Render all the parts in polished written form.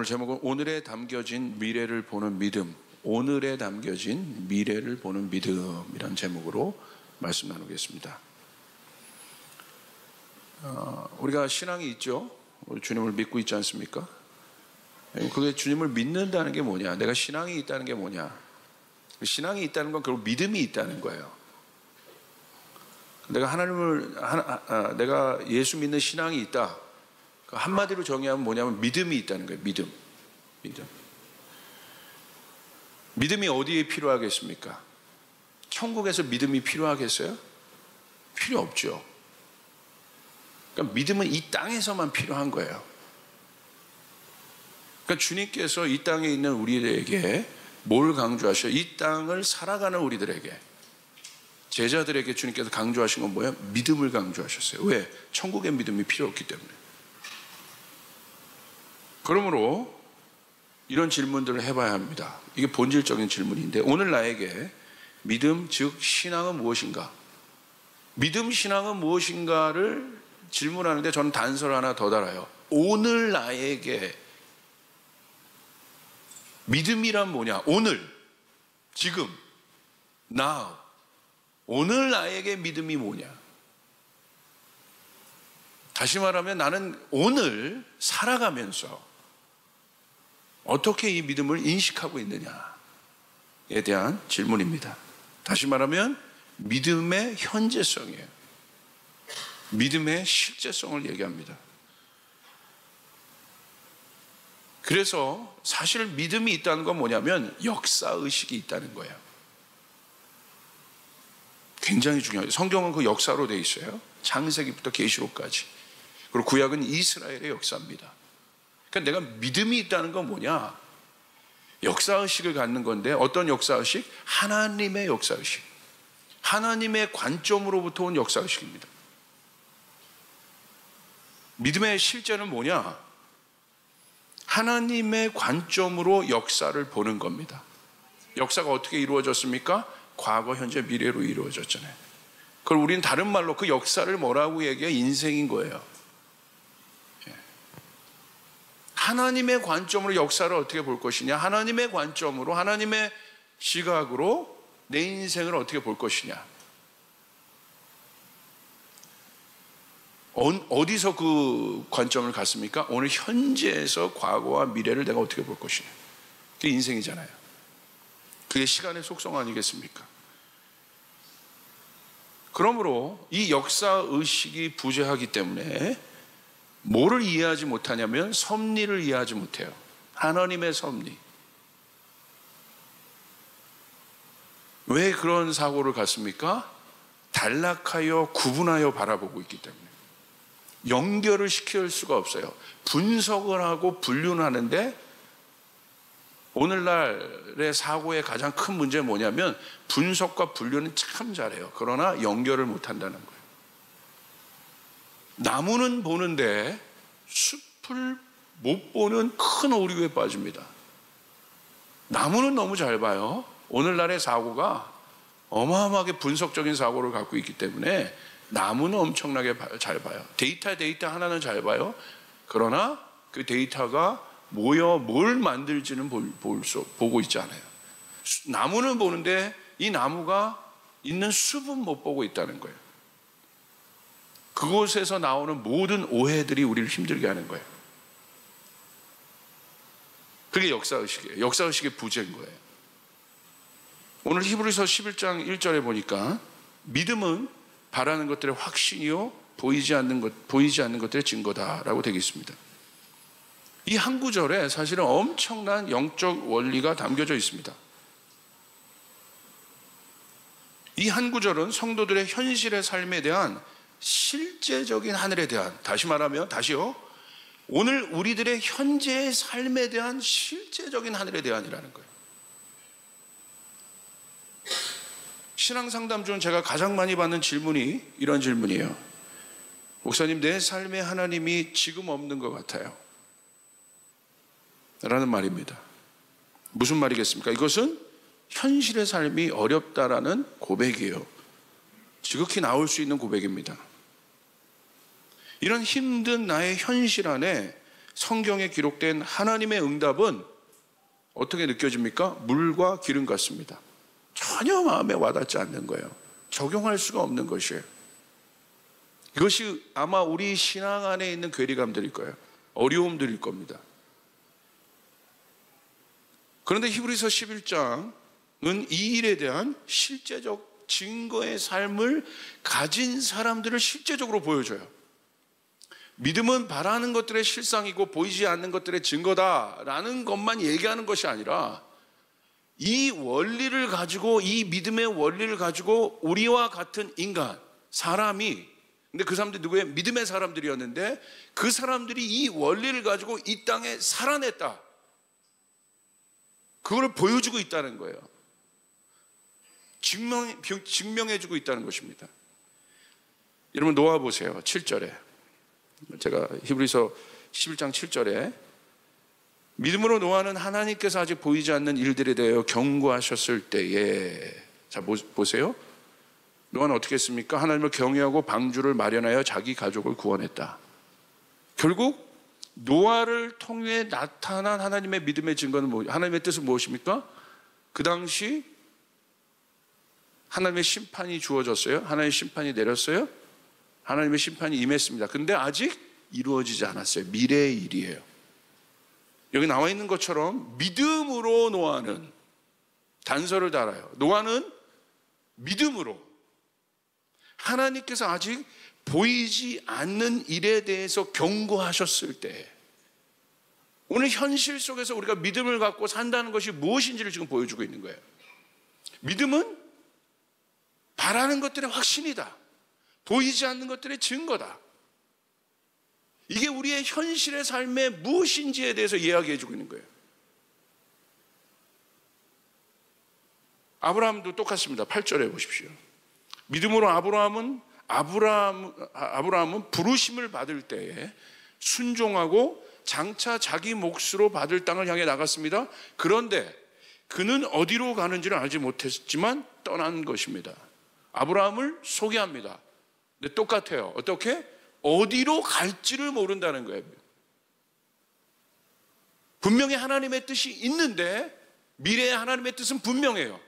오늘 제목은 오늘에 담겨진 미래를 보는 믿음, 오늘에 담겨진 미래를 보는 믿음이라는 제목으로 말씀 나누겠습니다. 우리가 신앙이 있죠. 우리 주님을 믿고 있지 않습니까? 그게 주님을 믿는다는 게 뭐냐? 내가 신앙이 있다는 게 뭐냐? 신앙이 있다는 건 결국 믿음이 있다는 거예요. 내가 예수 믿는 신앙이 있다. 한마디로 정의하면 뭐냐면 믿음이 있다는 거예요. 믿음. 믿음이 어디에 필요하겠습니까? 천국에서 믿음이 필요하겠어요? 필요 없죠. 그러니까 믿음은 이 땅에서만 필요한 거예요. 그러니까 주님께서 이 땅에 있는 우리들에게 뭘 강조하셔요? 이 땅을 살아가는 우리들에게, 제자들에게 주님께서 강조하신 건 뭐예요? 믿음을 강조하셨어요. 왜? 천국의 믿음이 필요 없기 때문에. 그러므로 이런 질문들을 해봐야 합니다. 이게 본질적인 질문인데, 오늘 나에게 믿음, 즉 신앙은 무엇인가? 믿음, 신앙은 무엇인가를 질문하는데 저는 단서를 하나 더 달아요. 오늘 나에게 믿음이란 뭐냐? 오늘, 지금, now. 오늘 나에게 믿음이 뭐냐? 다시 말하면 나는 오늘 살아가면서 어떻게 이 믿음을 인식하고 있느냐에 대한 질문입니다. 다시 말하면 믿음의 현재성이에요. 믿음의 실제성을 얘기합니다. 그래서 사실 믿음이 있다는 건 뭐냐면 역사의식이 있다는 거예요. 굉장히 중요해요. 성경은 그 역사로 되어 있어요. 창세기부터 계시록까지. 그리고 구약은 이스라엘의 역사입니다. 그러니까 내가 믿음이 있다는 건 뭐냐? 역사의식을 갖는 건데, 어떤 역사의식? 하나님의 역사의식. 하나님의 관점으로부터 온 역사의식입니다. 믿음의 실제는 뭐냐? 하나님의 관점으로 역사를 보는 겁니다. 역사가 어떻게 이루어졌습니까? 과거, 현재, 미래로 이루어졌잖아요. 그걸 우리는 다른 말로 그 역사를 뭐라고 얘기해요? 인생인 거예요. 하나님의 관점으로 역사를 어떻게 볼 것이냐? 하나님의 관점으로, 하나님의 시각으로 내 인생을 어떻게 볼 것이냐? 어디서 그 관점을 갖습니까? 오늘 현재에서 과거와 미래를 내가 어떻게 볼 것이냐? 그게 인생이잖아요. 그게 시간의 속성 아니겠습니까? 그러므로 이 역사의식이 부재하기 때문에 뭐를 이해하지 못하냐면 섭리를 이해하지 못해요. 하나님의 섭리. 왜 그런 사고를 갖습니까? 단락하여 구분하여 바라보고 있기 때문에. 연결을 시킬 수가 없어요. 분석을 하고 분류를 하는데, 오늘날의 사고의 가장 큰 문제는 뭐냐면 분석과 분류는 참 잘해요. 그러나 연결을 못한다는 거예요. 나무는 보는데 숲을 못 보는 큰 오류에 빠집니다. 나무는 너무 잘 봐요. 오늘날의 사고가 어마어마하게 분석적인 사고를 갖고 있기 때문에 나무는 엄청나게 잘 봐요. 데이터 하나는 잘 봐요. 그러나 그 데이터가 모여 뭘 만들지는 보고 있지 않아요. 나무는 보는데 이 나무가 있는 숲은 못 보고 있다는 거예요. 그곳에서 나오는 모든 오해들이 우리를 힘들게 하는 거예요. 그게 역사의식이에요. 역사의식의 부재인 거예요. 오늘 히브리서 11장 1절에 보니까 믿음은 바라는 것들의 확신이요 보이지 않는 것들의 증거다라고 되어 있습니다. 이 한 구절에 사실은 엄청난 영적 원리가 담겨져 있습니다. 이 한 구절은 성도들의 현실의 삶에 대한 실제적인 하늘에 대한, 다시 말하면, 다시요, 오늘 우리들의 현재의 삶에 대한 실제적인 하늘에 대한이라는 거예요. 신앙상담 중 제가 가장 많이 받는 질문이 이런 질문이에요. 목사님, 내 삶에 하나님이 지금 없는 것 같아요 라는 말입니다. 무슨 말이겠습니까? 이것은 현실의 삶이 어렵다라는 고백이에요. 지극히 나올 수 있는 고백입니다. 이런 힘든 나의 현실 안에 성경에 기록된 하나님의 응답은 어떻게 느껴집니까? 물과 기름 같습니다. 전혀 마음에 와닿지 않는 거예요. 적용할 수가 없는 것이에요. 이것이 아마 우리 신앙 안에 있는 괴리감들일 거예요. 어려움들일 겁니다. 그런데 히브리서 11장은 이 일에 대한 실제적 증거의 삶을 가진 사람들을 실제적으로 보여줘요. 믿음은 바라는 것들의 실상이고 보이지 않는 것들의 증거다라는 것만 얘기하는 것이 아니라 이 원리를 가지고, 이 믿음의 원리를 가지고 우리와 같은 인간, 사람이, 근데 그 사람들이 누구예요? 믿음의 사람들이었는데 그 사람들이 이 원리를 가지고 이 땅에 살아냈다. 그걸 보여주고 있다는 거예요. 증명해주고 있다는 것입니다. 여러분 노아 보세요. 7절에 제가 히브리서 11장 7절에 믿음으로 노아는 하나님께서 아직 보이지 않는 일들에 대하여 경고하셨을 때에, 자 보세요. 노아는 어떻게 했습니까? 하나님을 경외하고 방주를 마련하여 자기 가족을 구원했다. 결국 노아를 통해 나타난 하나님의 믿음의 증거는 하나님의 뜻은 무엇입니까? 그 당시 하나님의 심판이 주어졌어요. 하나님의 심판이 내렸어요. 하나님의 심판이 임했습니다. 근데 아직 이루어지지 않았어요. 미래의 일이에요. 여기 나와 있는 것처럼 믿음으로 노아는 단서를 달아요. 노아는 믿음으로 하나님께서 아직 보이지 않는 일에 대해서 경고하셨을 때, 오늘 현실 속에서 우리가 믿음을 갖고 산다는 것이 무엇인지를 지금 보여주고 있는 거예요. 믿음은 바라는 것들의 확신이다. 보이지 않는 것들의 증거다. 이게 우리의 현실의 삶에 무엇인지에 대해서 이야기해 주고 있는 거예요. 아브라함도 똑같습니다. 8절에 보십시오. 믿음으로 아브라함은 부르심을 받을 때에 순종하고 장차 자기 몫으로 받을 땅을 향해 나갔습니다. 그런데 그는 어디로 가는지를 알지 못했지만 떠난 것입니다. 아브라함을 소개합니다. 근데 똑같아요. 어떻게? 어디로 갈지를 모른다는 거예요. 분명히 하나님의 뜻이 있는데 미래의 하나님의 뜻은 분명해요.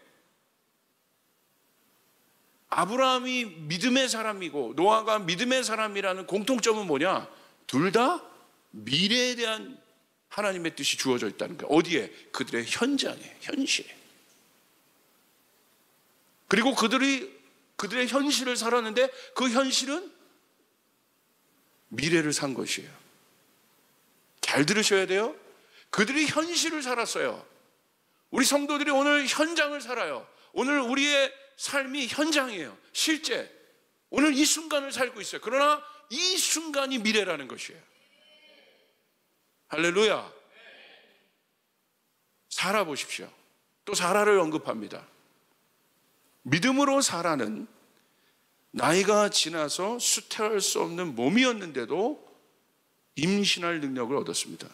아브라함이 믿음의 사람이고 노아가 믿음의 사람이라는 공통점은 뭐냐? 둘 다 미래에 대한 하나님의 뜻이 주어져 있다는 거예요. 어디에? 그들의 현장에, 현실에. 그리고 그들의 현실을 살았는데 그 현실은 미래를 산 것이에요. 잘 들으셔야 돼요. 그들이 현실을 살았어요. 우리 성도들이 오늘 현장을 살아요. 오늘 우리의 삶이 현장이에요. 실제 오늘 이 순간을 살고 있어요. 그러나 이 순간이 미래라는 것이에요. 할렐루야. 사라 보십시오. 또 사라를 언급합니다. 믿음으로 사라는 나이가 지나서 수태할 수 없는 몸이었는데도 임신할 능력을 얻었습니다.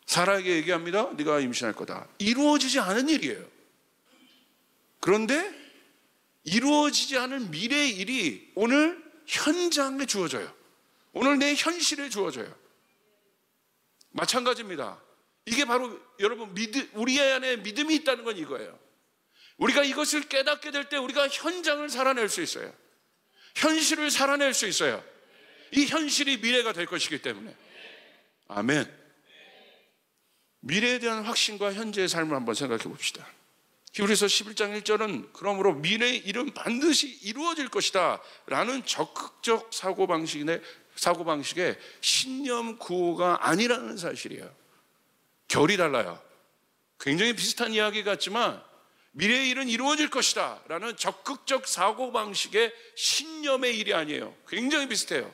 사라에게 얘기합니다. 네가 임신할 거다. 이루어지지 않은 일이에요. 그런데 이루어지지 않은 미래의 일이 오늘 현장에 주어져요. 오늘 내 현실에 주어져요. 마찬가지입니다. 이게 바로 여러분 우리 안에 믿음이 있다는 건 이거예요. 우리가 이것을 깨닫게 될 때 우리가 현장을 살아낼 수 있어요. 현실을 살아낼 수 있어요. 이 현실이 미래가 될 것이기 때문에. 아멘. 미래에 대한 확신과 현재의 삶을 한번 생각해 봅시다. 히브리서 11장 1절은 그러므로 미래의 일은 반드시 이루어질 것이다 라는 적극적 사고방식의 신념 구호가 아니라는 사실이에요. 결이 달라요. 굉장히 비슷한 이야기 같지만 미래의 일은 이루어질 것이다 라는 적극적 사고방식의 신념의 일이 아니에요. 굉장히 비슷해요.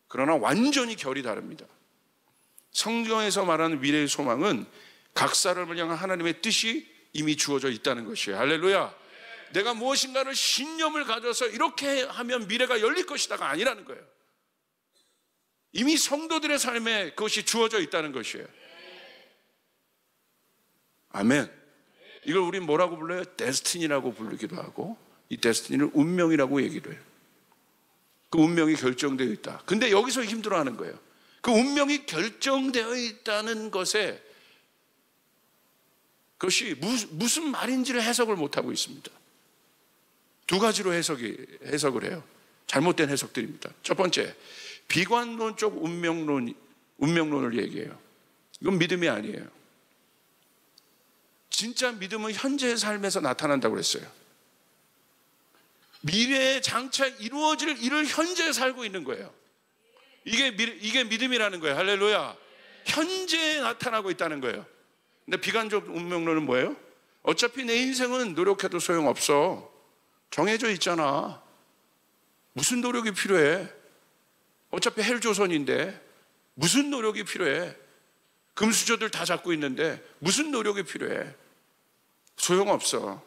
그러나 완전히 결이 다릅니다. 성경에서 말하는 미래의 소망은 각 사람을 향한 하나님의 뜻이 이미 주어져 있다는 것이에요. 할렐루야. 내가 무엇인가를 신념을 가져서 이렇게 하면 미래가 열릴 것이다가 아니라는 거예요. 이미 성도들의 삶에 그것이 주어져 있다는 것이에요. 아멘. 이걸 우린 뭐라고 불러요? 데스티니라고 부르기도 하고, 이 데스티니를 운명이라고 얘기를 해요. 그 운명이 결정되어 있다. 근데 여기서 힘들어하는 거예요. 그 운명이 결정되어 있다는 것에 그것이 무슨 말인지를 해석을 못하고 있습니다. 두 가지로 해석을 해요. 잘못된 해석들입니다. 첫 번째, 비관론적 운명론을 얘기해요. 이건 믿음이 아니에요. 진짜 믿음은 현재의 삶에서 나타난다고 그랬어요. 미래에 장차 이루어질 일을 현재 살고 있는 거예요. 이게 믿음이라는 거예요. 할렐루야. 현재에 나타나고 있다는 거예요. 근데 비관적 운명론은 뭐예요? 어차피 내 인생은 노력해도 소용없어. 정해져 있잖아. 무슨 노력이 필요해? 어차피 헬조선인데 무슨 노력이 필요해? 금수저들 다 잡고 있는데 무슨 노력이 필요해? 소용없어.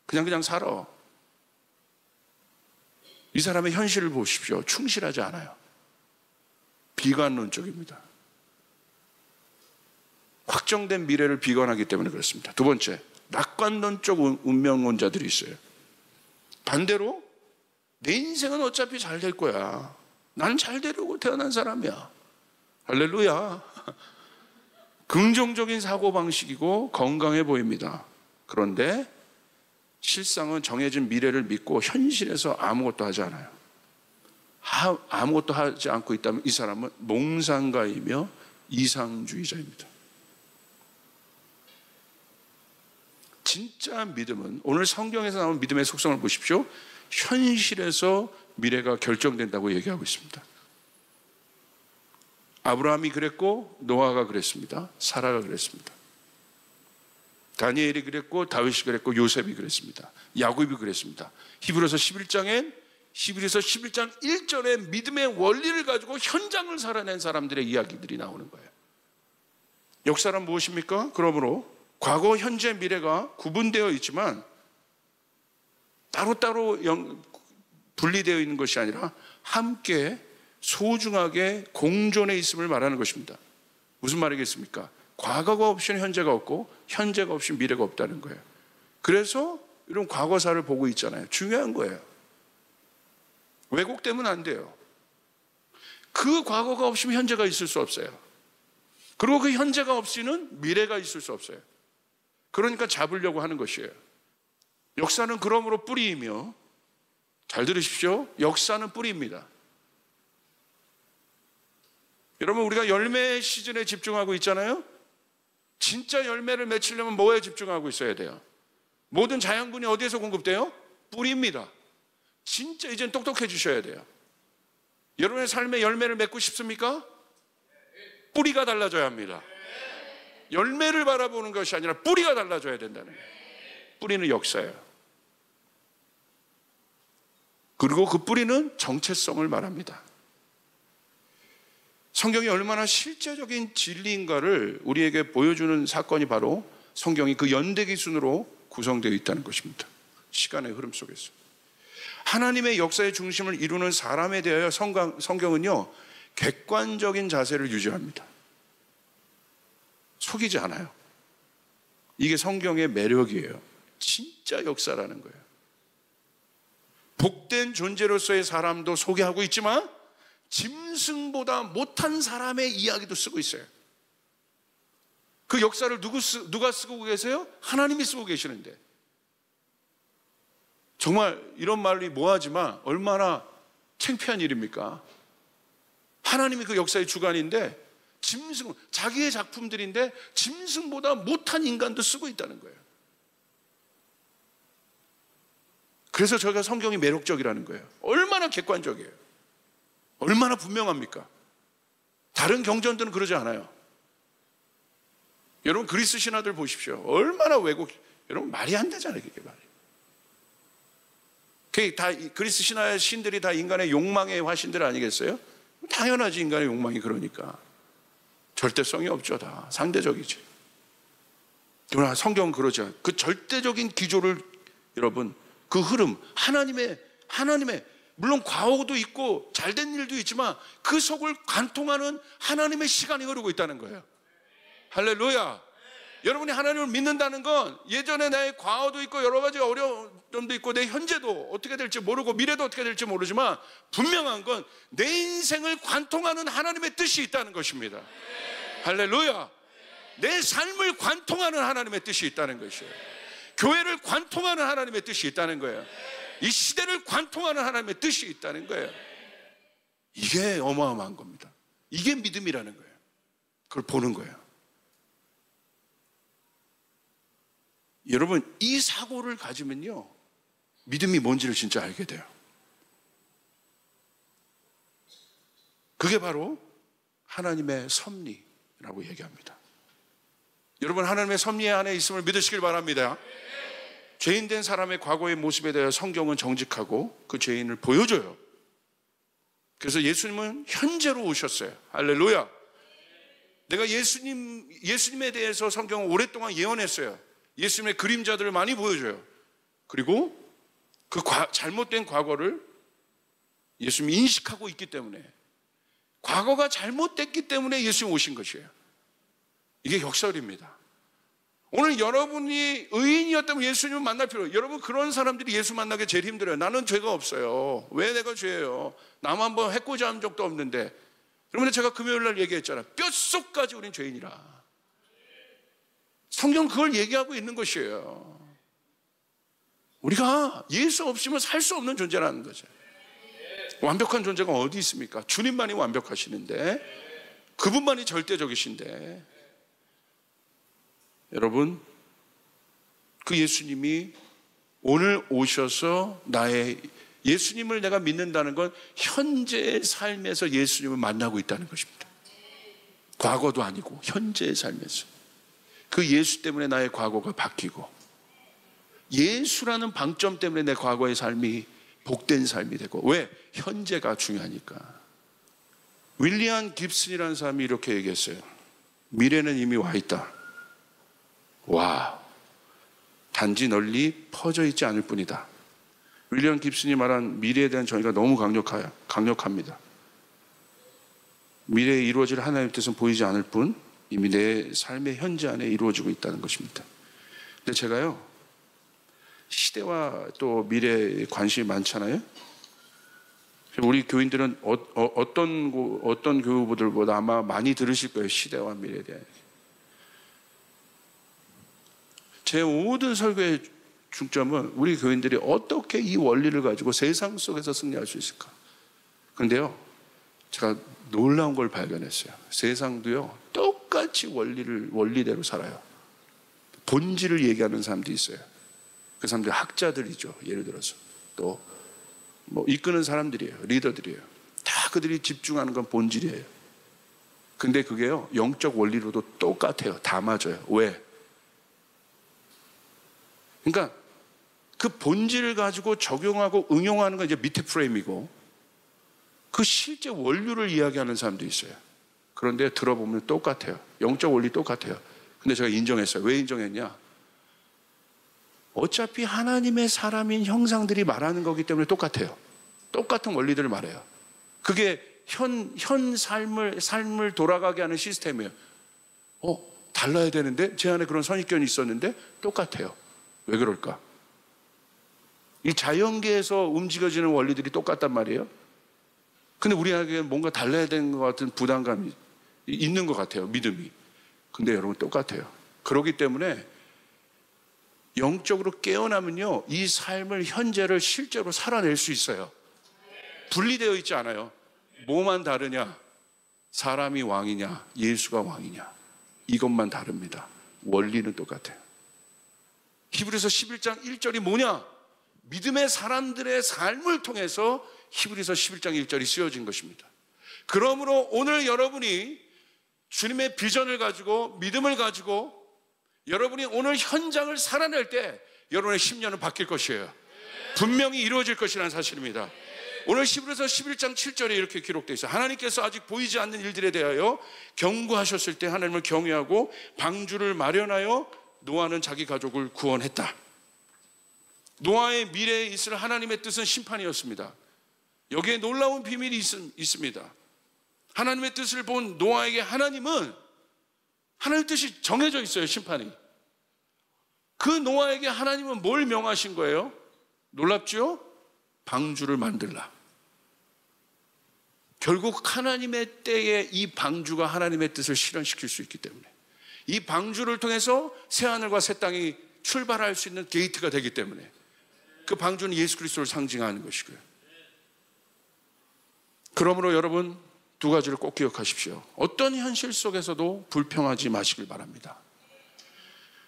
그냥 살아. 이 사람의 현실을 보십시오. 충실하지 않아요. 비관론적입니다. 확정된 미래를 비관하기 때문에 그렇습니다. 두 번째, 낙관론적 운명론자들이 있어요. 반대로 내 인생은 어차피 잘 될 거야. 난 잘 되려고 태어난 사람이야. 할렐루야. 긍정적인 사고방식이고 건강해 보입니다. 그런데 실상은 정해진 미래를 믿고 현실에서 아무것도 하지 않아요. 아무것도 하지 않고 있다면 이 사람은 몽상가이며 이상주의자입니다. 진짜 믿음은, 오늘 성경에서 나온 믿음의 속성을 보십시오. 현실에서 미래가 결정된다고 얘기하고 있습니다. 아브라함이 그랬고 노아가 그랬습니다. 사라가 그랬습니다. 다니엘이 그랬고 다윗이 그랬고 요셉이 그랬습니다. 야곱이 그랬습니다. 히브리서 11장 1절에 믿음의 원리를 가지고 현장을 살아낸 사람들의 이야기들이 나오는 거예요. 역사란 무엇입니까? 그러므로 과거, 현재, 미래가 구분되어 있지만 따로따로 분리되어 있는 것이 아니라 함께 소중하게 공존해 있음을 말하는 것입니다. 무슨 말이겠습니까? 과거가 없이는 현재가 없고 현재가 없이는 미래가 없다는 거예요. 그래서 이런 과거사를 보고 있잖아요. 중요한 거예요. 왜곡되면 안 돼요. 그 과거가 없으면 현재가 있을 수 없어요. 그리고 그 현재가 없이는 미래가 있을 수 없어요. 그러니까 잡으려고 하는 것이에요. 역사는 그러므로 뿌리이며, 잘 들으십시오. 역사는 뿌리입니다. 여러분, 우리가 열매 시즌에 집중하고 있잖아요. 진짜 열매를 맺히려면 뭐에 집중하고 있어야 돼요? 모든 자양분이 어디에서 공급돼요? 뿌리입니다. 진짜 이젠 똑똑해지셔야 돼요. 여러분의 삶에 열매를 맺고 싶습니까? 뿌리가 달라져야 합니다. 열매를 바라보는 것이 아니라 뿌리가 달라져야 된다는 거예요. 뿌리는 역사예요. 그리고 그 뿌리는 정체성을 말합니다. 성경이 얼마나 실제적인 진리인가를 우리에게 보여주는 사건이 바로 성경이 그 연대기 순으로 구성되어 있다는 것입니다. 시간의 흐름 속에서 하나님의 역사의 중심을 이루는 사람에 대하여 성경은요 객관적인 자세를 유지합니다. 속이지 않아요. 이게 성경의 매력이에요. 진짜 역사라는 거예요. 복된 존재로서의 사람도 소개하고 있지만 짐승보다 못한 사람의 이야기도 쓰고 있어요. 그 역사를 누가 쓰고 계세요? 하나님이 쓰고 계시는데. 정말 이런 말이 뭐하지만 얼마나 창피한 일입니까? 하나님이 그 역사의 주관인데 자기의 작품들인데 짐승보다 못한 인간도 쓰고 있다는 거예요. 그래서 저희가 성경이 매력적이라는 거예요. 얼마나 객관적이에요. 얼마나 분명합니까? 다른 경전들은 그러지 않아요. 여러분 그리스 신화들 보십시오. 얼마나 여러분 말이 안 되잖아요. 그게 말이. 다 그리스 신화의 신들이 다 인간의 욕망의 화신들 아니겠어요? 당연하지. 인간의 욕망이 그러니까. 절대성이 없죠. 다 상대적이지. 그러나 성경은 그러죠. 그 절대적인 기조를 여러분 그 흐름 하나님의 물론 과오도 있고 잘된 일도 있지만 그 속을 관통하는 하나님의 시간이 흐르고 있다는 거예요. 할렐루야. 여러분이 하나님을 믿는다는 건 예전에 나의 과거도 있고 여러 가지 어려운 점도 있고 내 현재도 어떻게 될지 모르고 미래도 어떻게 될지 모르지만 분명한 건 내 인생을 관통하는 하나님의 뜻이 있다는 것입니다. 할렐루야. 내 삶을 관통하는 하나님의 뜻이 있다는 것이에요. 교회를 관통하는 하나님의 뜻이 있다는 거예요. 이 시대를 관통하는 하나님의 뜻이 있다는 거예요. 이게 어마어마한 겁니다. 이게 믿음이라는 거예요. 그걸 보는 거예요. 여러분, 이 사고를 가지면요, 믿음이 뭔지를 진짜 알게 돼요. 그게 바로 하나님의 섭리라고 얘기합니다. 여러분, 하나님의 섭리 안에 있음을 믿으시길 바랍니다. 죄인된 사람의 과거의 모습에 대해 성경은 정직하고 그 죄인을 보여줘요. 그래서 예수님은 현재로 오셨어요. 할렐루야. 내가 예수님에 대해서 성경은 오랫동안 예언했어요. 예수님의 그림자들을 많이 보여줘요. 그리고 그 잘못된 과거를 예수님이 인식하고 있기 때문에, 과거가 잘못됐기 때문에 예수님 오신 것이에요. 이게 역설입니다. 오늘 여러분이 의인이었다면 예수님을 만날 필요, 여러분 그런 사람들이 예수 만나기 제일 힘들어요. 나는 죄가 없어요. 왜 내가 죄예요? 남 한번 해코지 한 적도 없는데. 여러분, 제가 금요일 날 얘기했잖아요. 뼛속까지 우린 죄인이라. 성경 그걸 얘기하고 있는 것이에요. 우리가 예수 없이면 살 수 없는 존재라는 거죠. 완벽한 존재가 어디 있습니까? 주님만이 완벽하시는데, 그분만이 절대적이신데, 여러분, 그 예수님이 오늘 오셔서 예수님을 내가 믿는다는 건 현재의 삶에서 예수님을 만나고 있다는 것입니다. 과거도 아니고 현재의 삶에서 그 예수 때문에 나의 과거가 바뀌고, 예수라는 방점 때문에 내 과거의 삶이 복된 삶이 되고. 왜? 현재가 중요하니까. 윌리엄 깁슨이라는 사람이 이렇게 얘기했어요. 미래는 이미 와 있다. 와, 단지 널리 퍼져 있지 않을 뿐이다. 윌리엄 깁슨이 말한 미래에 대한 정의가 너무 강력합니다. 미래에 이루어질 하나님의 뜻은 보이지 않을 뿐 이미 내 삶의 현재 안에 이루어지고 있다는 것입니다. 근데 제가요, 시대와 또 미래에 관심이 많잖아요. 우리 교인들은 어떤 교우들보다 아마 많이 들으실 거예요. 시대와 미래에 대한. 제 모든 설교의 중점은 우리 교인들이 어떻게 이 원리를 가지고 세상 속에서 승리할 수 있을까. 그런데요, 제가 놀라운 걸 발견했어요. 세상도요, 똑같이 원리대로 살아요. 본질을 얘기하는 사람도 있어요. 그 사람들이 학자들이죠. 예를 들어서 또 이끄는 사람들이에요. 리더들이에요. 다 그들이 집중하는 건 본질이에요. 근데 그게요, 영적 원리로도 똑같아요. 다 맞아요. 왜? 그러니까 그 본질을 가지고 적용하고 응용하는 건 이제 밑에 프레임이고, 그 실제 원리를 이야기하는 사람도 있어요. 그런데 들어보면 똑같아요. 영적 원리 똑같아요. 근데 제가 인정했어요. 왜 인정했냐? 어차피 하나님의 사람인 형상들이 말하는 거기 때문에 똑같아요. 똑같은 원리들을 말해요. 그게 현 삶을 돌아가게 하는 시스템이에요. 달라야 되는데, 제 안에 그런 선입견이 있었는데 똑같아요. 왜 그럴까? 이 자연계에서 움직여지는 원리들이 똑같단 말이에요. 근데 우리에게는 뭔가 달라야 되는 것 같은 부담감이 있는 것 같아요. 믿음이. 근데 여러분 똑같아요. 그렇기 때문에 영적으로 깨어나면요, 이 삶을, 현재를 실제로 살아낼 수 있어요. 분리되어 있지 않아요. 뭐만 다르냐? 사람이 왕이냐, 예수가 왕이냐, 이것만 다릅니다. 원리는 똑같아요. 히브리서 11장 1절이 뭐냐? 믿음의 사람들의 삶을 통해서 히브리서 11장 1절이 쓰여진 것입니다. 그러므로 오늘 여러분이 주님의 비전을 가지고, 믿음을 가지고 여러분이 오늘 현장을 살아낼 때 여러분의 10년은 바뀔 것이에요. 분명히 이루어질 것이라는 사실입니다. 오늘 히브리서 11장 7절에 이렇게 기록되어 있어요. 하나님께서 아직 보이지 않는 일들에 대하여 경고하셨을 때 하나님을 경외하고 방주를 마련하여 노아는 자기 가족을 구원했다. 노아의 미래에 있을 하나님의 뜻은 심판이었습니다. 여기에 놀라운 비밀이 있습니다. 하나님의 뜻을 본 노아에게 하나님은 하나님 뜻이 정해져 있어요, 심판이. 그 노아에게 하나님은 뭘 명하신 거예요? 놀랍죠? 방주를 만들라. 결국 하나님의 때에 이 방주가 하나님의 뜻을 실현시킬 수 있기 때문에, 이 방주를 통해서 새하늘과 새 땅이 출발할 수 있는 게이트가 되기 때문에, 그 방주는 예수 그리스도를 상징하는 것이고요. 그러므로 여러분, 두 가지를 꼭 기억하십시오. 어떤 현실 속에서도 불평하지 마시길 바랍니다.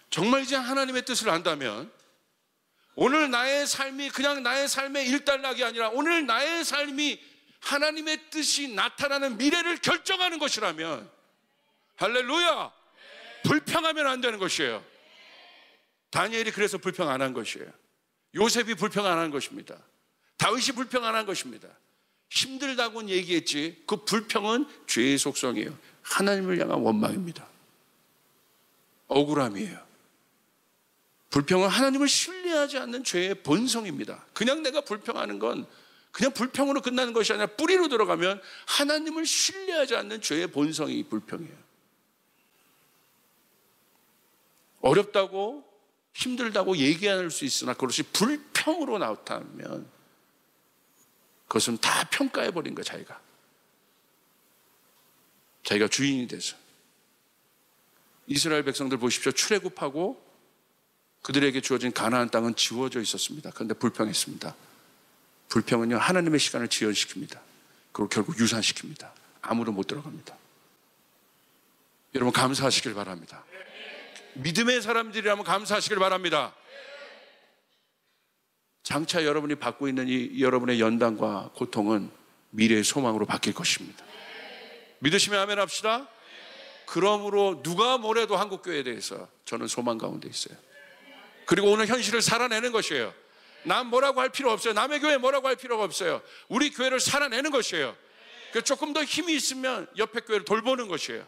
정말 이제 하나님의 뜻을 안다면, 오늘 나의 삶이 그냥 나의 삶의 일단락이 아니라 오늘 나의 삶이 하나님의 뜻이 나타나는 미래를 결정하는 것이라면, 할렐루야! 불평하면 안 되는 것이에요. 다니엘이 그래서 불평 안 한 것이에요. 요셉이 불평 안 한 것입니다. 다윗이 불평 안 한 것입니다. 힘들다고는 얘기했지, 그 불평은 죄의 속성이에요. 하나님을 향한 원망입니다. 억울함이에요. 불평은 하나님을 신뢰하지 않는 죄의 본성입니다. 그냥 내가 불평하는 건 그냥 불평으로 끝나는 것이 아니라 뿌리로 들어가면 하나님을 신뢰하지 않는 죄의 본성이 불평이에요. 어렵다고 힘들다고 얘기할 수 있으나 그것이 불평으로 나타나면 그것은 다 평가해버린 거예요. 자기가 주인이 돼서. 이스라엘 백성들 보십시오. 출애굽하고 그들에게 주어진 가나안 땅은 지워져 있었습니다. 그런데 불평했습니다. 불평은요, 하나님의 시간을 지연시킵니다. 그리고 결국 유산시킵니다. 아무도 못 들어갑니다. 여러분, 감사하시길 바랍니다. 믿음의 사람들이라면 감사하시길 바랍니다. 장차 여러분이 받고 있는 이 여러분의 연단과 고통은 미래의 소망으로 바뀔 것입니다. 믿으시면 아멘 합시다. 그러므로 누가 뭐래도 한국교회에 대해서 저는 소망 가운데 있어요. 그리고 오늘 현실을 살아내는 것이에요. 남 뭐라고 할 필요 없어요. 남의 교회 뭐라고 할 필요가 없어요. 우리 교회를 살아내는 것이에요. 조금 더 힘이 있으면 옆에 교회를 돌보는 것이에요.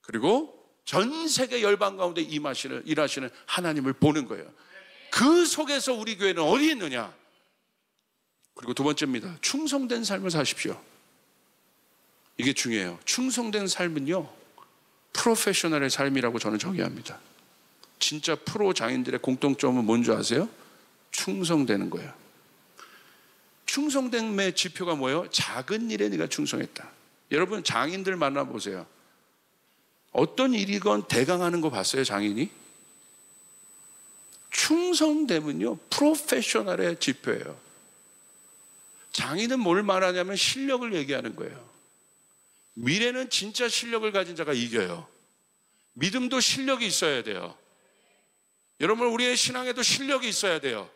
그리고 전 세계 열방 가운데 일하시는 하나님을 보는 거예요. 그 속에서 우리 교회는 어디 있느냐? 그리고 두 번째입니다. 충성된 삶을 사십시오. 이게 중요해요. 충성된 삶은요, 프로페셔널의 삶이라고 저는 정의합니다. 진짜 프로 장인들의 공통점은 뭔지 아세요? 충성되는 거예요. 충성됨의 지표가 뭐예요? 작은 일에 네가 충성했다. 여러분, 장인들 만나보세요. 어떤 일이건 대강하는 거 봤어요, 장인이? 충성됨은요, 프로페셔널의 지표예요. 장인은 뭘 말하냐면 실력을 얘기하는 거예요. 미래는 진짜 실력을 가진 자가 이겨요. 믿음도 실력이 있어야 돼요. 여러분, 우리의 신앙에도 실력이 있어야 돼요.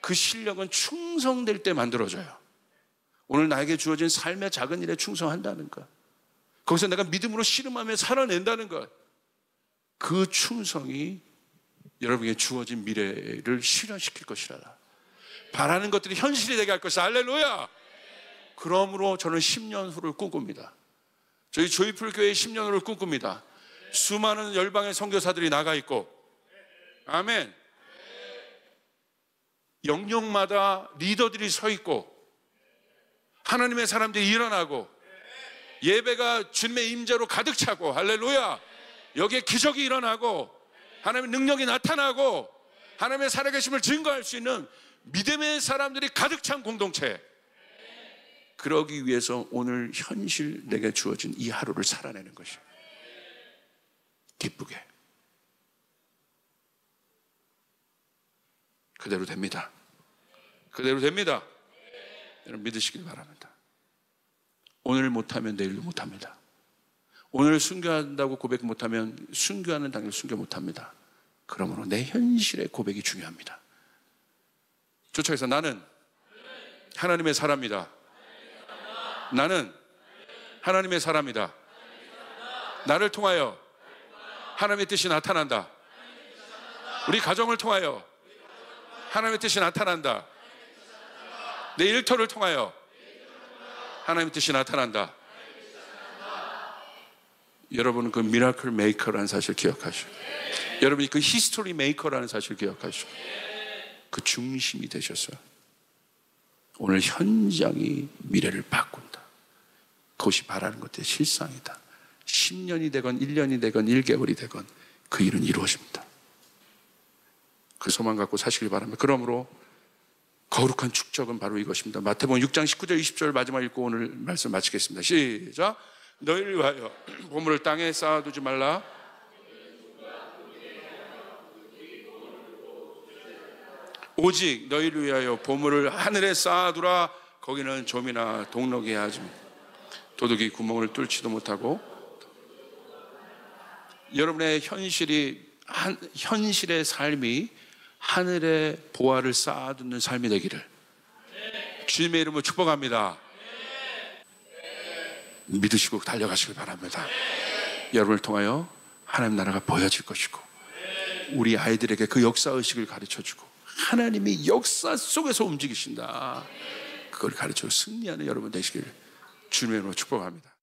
그 실력은 충성될 때 만들어져요. 오늘 나에게 주어진 삶의 작은 일에 충성한다는 것, 거기서 내가 믿음으로 씨름하며 살아낸다는 것, 그 충성이 여러분에게 주어진 미래를 실현시킬 것이라. 바라는 것들이 현실이 되게 할 것이다. 할렐루야! 그러므로 저는 10년 후를 꿈꿉니다. 저희 조이풀 교회 10년 후를 꿈꿉니다. 수많은 열방의 선교사들이 나가 있고, 아멘. 영역마다 리더들이 서 있고, 하나님의 사람들이 일어나고, 예배가 주님의 임재로 가득 차고, 할렐루야! 여기에 기적이 일어나고, 하나님의 능력이 나타나고, 하나님의 살아계심을 증거할 수 있는 믿음의 사람들이 가득 찬 공동체. 그러기 위해서 오늘 현실 내게 주어진 이 하루를 살아내는 것이에요. 기쁘게. 그대로 됩니다. 그대로 됩니다. 여러분, 믿으시길 바랍니다. 오늘 못하면 내일도 못합니다. 오늘 순교한다고 고백 못하면 순교하는 당일 순교 못합니다. 그러므로 내 현실의 고백이 중요합니다. 쫓아서 나는 하나님의 사람이다. 나는 하나님의 사람이다. 나를 통하여 하나님의 뜻이 나타난다. 우리 가정을 통하여 하나님의 뜻이 나타난다. 내 일터를 통하여 하나님의 뜻이 나타난다. 여러분은 그 미라클 메이커라는 사실을 기억하시고, 여러분이 그 히스토리 메이커라는 사실을 기억하시고, 그 중심이 되셔서 오늘 현장이 미래를 바꾼다. 그것이 바라는 것들의 실상이다. 10년이 되건 1년이 되건 1개월이 되건 그 일은 이루어집니다. 그 소망 갖고 사시길 바랍니다. 그러므로 거룩한 축적은 바로 이것입니다. 마태복음 6장 19절 20절 마지막 읽고 오늘 말씀 마치겠습니다. 시작. 너희를 위하여 보물을 땅에 쌓아두지 말라. 오직 너희를 위하여 보물을 하늘에 쌓아두라. 거기는 좀이나 동록이 하지 도둑이 구멍을 뚫지도 못하고. 여러분의 현실의 삶이 하늘의 보화를 쌓아두는 삶이 되기를 주님의 이름으로 축복합니다. 믿으시고 달려가시길 바랍니다. 여러분을 통하여 하나님 나라가 보여질 것이고 우리 아이들에게 그 역사의식을 가르쳐주고 하나님이 역사 속에서 움직이신다, 그걸 가르쳐 승리하는 여러분 되시길 주님의 이름으로 축복합니다.